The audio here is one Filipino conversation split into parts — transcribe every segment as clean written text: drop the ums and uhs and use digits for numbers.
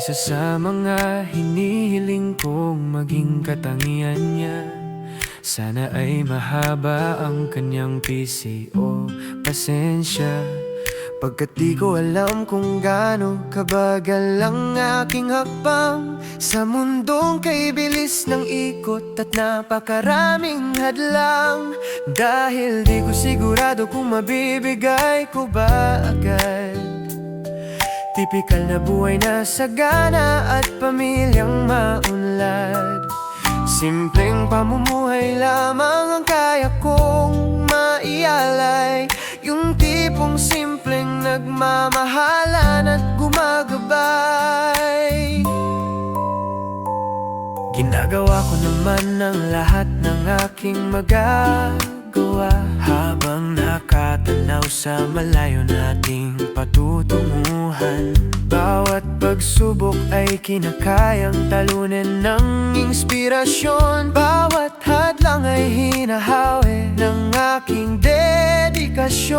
Isa sa mga hinihiling kong maging katangian niya, sana ay mahaba ang kanyang PCO pasensya. Pagkat di ko alam kung gaano kabagal ang aking hakbang sa mundong kay bilis ng ikot at napakaraming hadlang. Dahil di ko sigurado kung mabibigay ko ba agad tipikal na buhay na sagana at pamilyang maunlad. Simpleng pamumuhay lamang ang kaya kong maialay, yung tipong simpleng nagmamahalan at gumagabay. Ginagawa ko naman ang lahat ng aking magagawa habang nakatanaw sa malayo nating patutunguhan. Bawat pagsubok ay kinakayang talunin ng inspirasyon. Bawat hadlang ay hinahawi ng aking dedikasyon.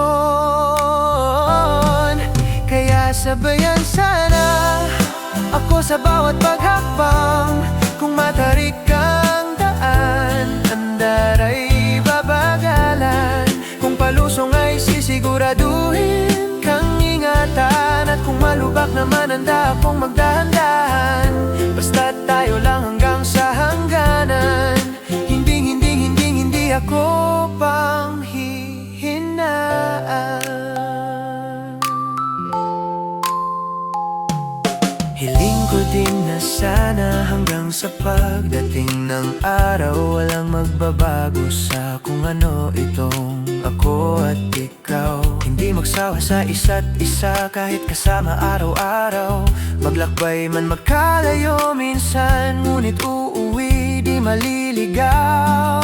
Kaya sabayan sana ako sa bawat paghakbang. Kung matarik ang daan, andar ay babagalan. Kung palusong ay sisiguraduhin kang ingatan. At kung malubak naman, handa akong magdahan-dahan. Basta't tayo lang hanggang sa hangganan. Hindi ako panghihinaan. Hiling ko din na sana hanggang sa pagdating ng araw walang magbabago sa kung ano itong ako at ikaw. Hindi magsawa sa isa't isa kahit kasama araw-araw. Maglakbay man magkalayo minsan, ngunit uuwi di maliligaw.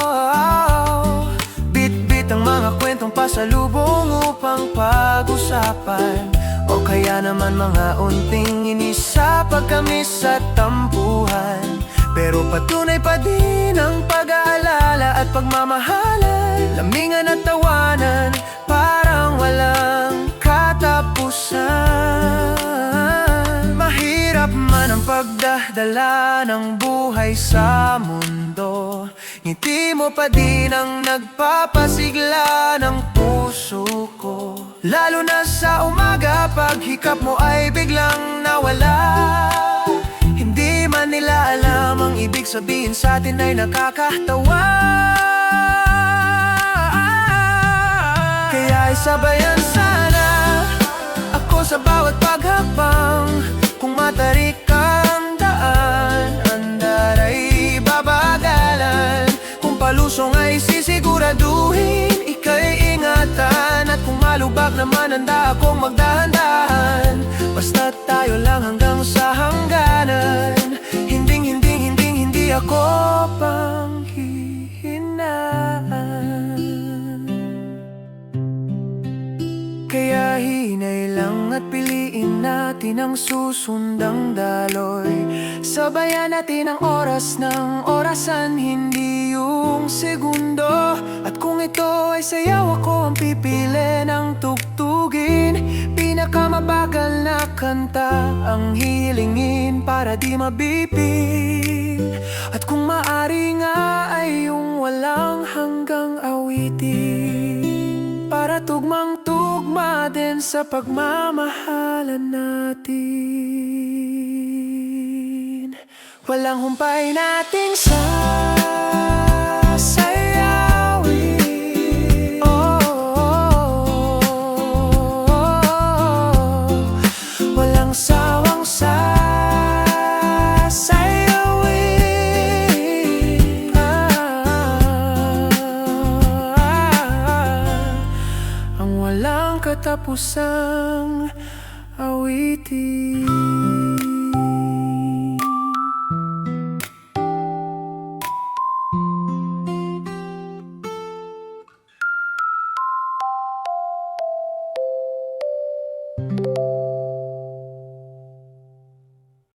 Bit-bit ang mga kwentong pasalubong upang pag-usapan, o kaya naman mga unting inis sa pagkamis at tampuhan. Pero patunay pa din ang pag-aalala at pagmamahalan. Lamingan at tawanan, parang walang katapusan. Mahirap man ang pagdahdala ng buhay sa mundo, ngiti mo pa din ang nagpapasigla ng puso ko. Lalo na sa umaga, paghikap mo ay biglang nawala. Hindi man nila alam ang ibig sabihin sa atin ay nakakatawa. Kaya ay sabayan sana ako sa bawat paghakbang. Kung matarik ang daan, andar ay babagalan. Kung palusong ay sisiguraduhin ika'y ingatan. At kung malubak naman, handa akong magdahan-dahan. Basta tayo lang hanggang sa hangganan. Hindi ako panghihinaan. Kaya hinay lang at piliin natin ang susundang daloy. Sabayan natin ang oras ng orasan, hindi yung segundo. At kung ito ay sayaw, ako ang pipili ng tugtugin. Pinakamabagal na kanta ang hilingin para di mabipin. At kung maari nga ay yung walang hanggang awitin, para tugmang-tugma din sa pagmamahalan natin. Walang humpay nating sasayawin. Walang sawang sasayawin. Ang walang katapusang awitin.